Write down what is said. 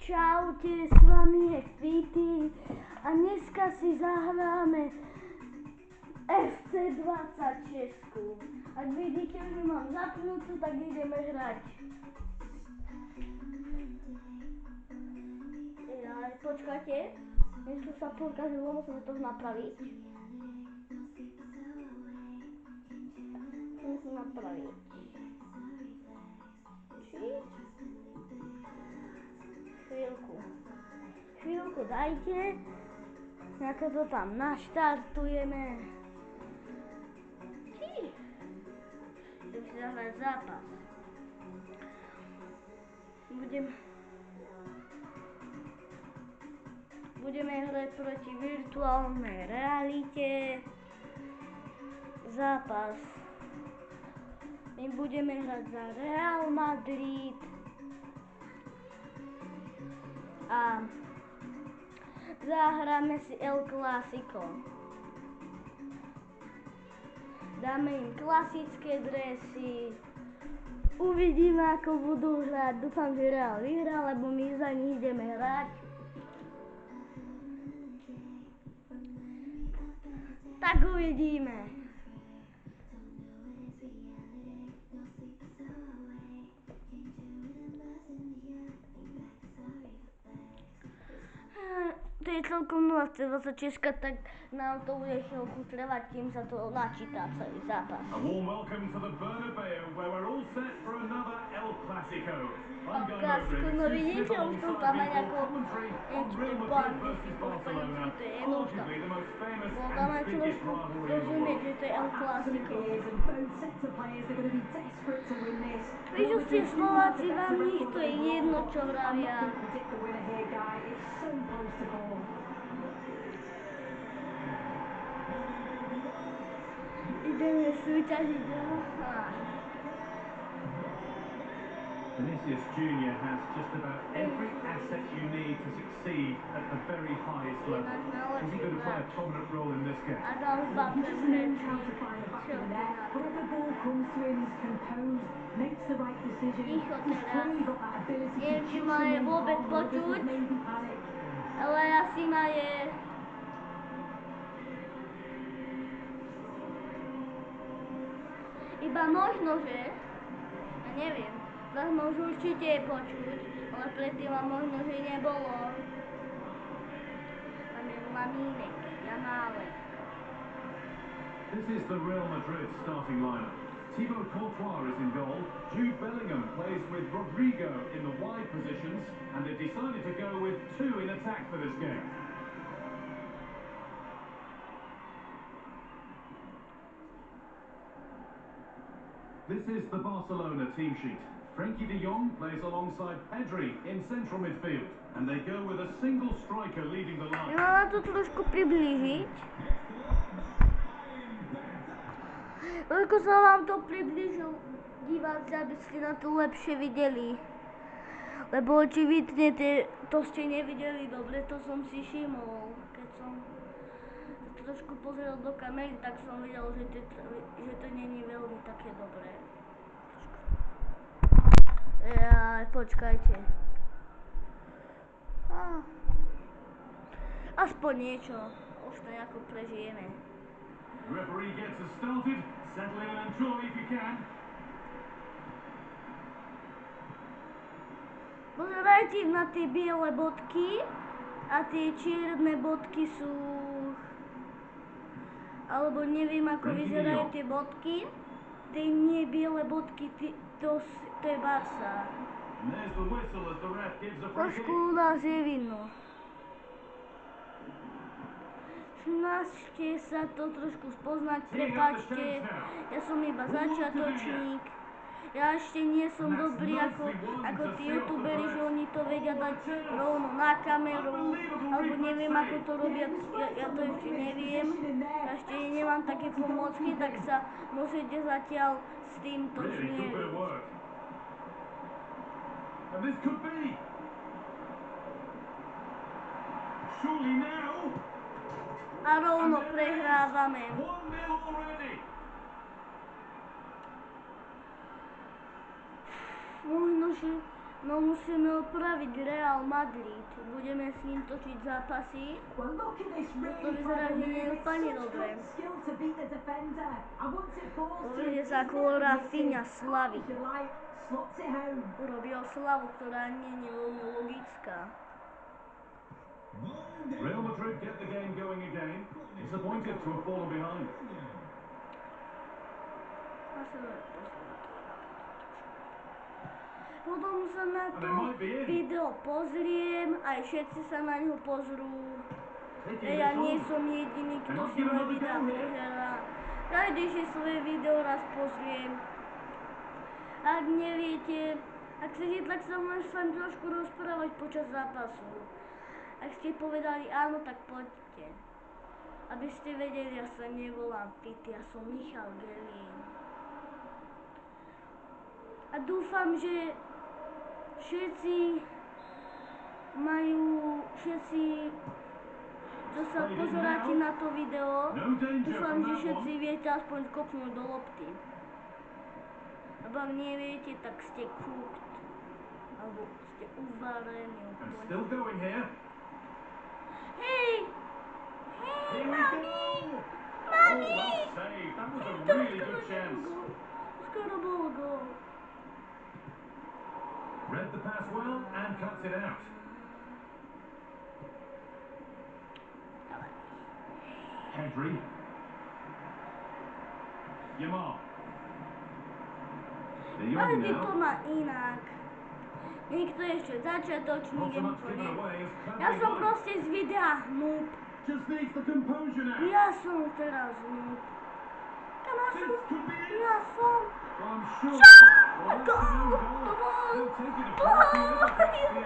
Čaute, s vami je Fity a dneska si zahráme FC26. Ak vidíte, že mám zapnutú, tak ideme hrať. Počkajte, niečo sa pokazilo, musíme to napraviť. Musím napraviť. Chvíľku dajte, ako to tam naštartujeme. Idem si zahrať zápas. Budeme hrať proti virtuálnej realite. Zápas. My budeme hrať za Real Madrid. A zahráme si El Clásico. Dáme im klasické dresy. Uvidíme, ako budú hrať. Dúfam, že Real vyhrá, lebo my za nich ideme hrať. Tak uvidíme. To je celkom 0,26, tak nám to bude chvíľku trvať, kým sa to načíta celý zápas. A warm welcome to the Bernabeu, where we're all set for another El Clásico. El Clásico, no vidíte, už to tam aj ako po anglicky povedať, to je jedno už tam. Bolo tam aj trošku rozumieť, že to je El Clásico. Vyžujte Slováci, vám nich to je jedno, čo vravia. Ideme súťažiť. Vinicius Junior has just about every asset you need to succeed at the very highest level. Is he going to play a prominent role in this game? Whatever ball comes to him, he's composed, makes the right decision. He's clearly got that ability to Či ma je vôbec počuť, ale asi ma je. Iba možno, že? Ja neviem. Vás možno určite počuť, ale predtým ma možno, že nebolo. Tam je Lamínek, Jamálek. This is the Real Madrid starting lineup. Thibaut Courtois is in goal. Jude Bellingham plays with Rodrigo in the wide positions, and they've decided to go with two in attack for this game. This is the Barcelona team sheet. Frenkie de Jong plays alongside Pedri in central midfield, and they go with a single striker leading the line. Ja to trošku priblížiť. Ako sa vám to priblížil, diváci, aby ste na to lepšie videli. Lebo očividne to ste nevideli dobre, to som si všimol. Keď som trošku pozrel do kamery, tak som videl, že to není veľmi také dobré. Počkajte. Aspoň niečo. Už to nejako prežijeme. Referee gets us started. Settle in and enjoy if you can. Pozerajte na tie biele bodky a tie čierne bodky sú... Alebo neviem, ako vyzerajú tie bodky. Tie nie biele bodky, to je Barca. Trošku u nás je vidno. Snažte sa to trošku spoznať, prepáčte, ja som iba začiatočník. Ja ešte nie som dobrý ako tí youtuberi, že oni to vedia dať rovno na kameru, alebo neviem, ako to robia, ja to ešte neviem. Ja ešte nemám také pomôcky, tak sa musíte zatiaľ s týmto zmieriť. A rovno prehrávame. Možno, že No musíme opraviť Real Madrid. Budeme s ním točiť zápasy. Well, look at this really To vyzerá, clever že nie je move. úplne It's such dobre. great skill to beat the defender. And once it falls to Povede him, sa he's ako never Rafinha missing. Slavy. If you like, slots it home. Urobil slavu, ktorá nie je veľmi logická. Real Madrid get the game going again. Disappointed to have fallen behind. Potom sa na to video pozriem, aj všetci sa na ňo pozrú. Ja nie som jediný, kto si moje videa pozerá. Každý si svoje video raz pozriem. Ak neviete, ak chcete, tak sa môžem s vami trošku rozprávať počas zápasu. Ak ste povedali áno, tak poďte. Aby ste vedeli, ja sa nevolám Pity, ja som Michal Gelín. A dúfam, že všetci, čo sa pozeráte na to video, dúfam, že všetci viete aspoň kopnúť do lopty. Alebo ak neviete, tak ste cooked. Alebo ste uvarení úplne. Hej! Hej, Mami! Mami! That was a really good chance. Skoro bol gól. Read the pass well and cuts it out. Pedri. Yamal. De Jong Každý to now. má inak. Niekto je ešte začiatočník, Not so much niekto given nie. away as Ja cleverly som done. proste z videa noob. Just needs the composure now. Ja som teraz noob. This could be it. Ja som... Well, I'm sure. Čo? Well, that's Gól! the own To goal. bol... They'll take it across the other 50.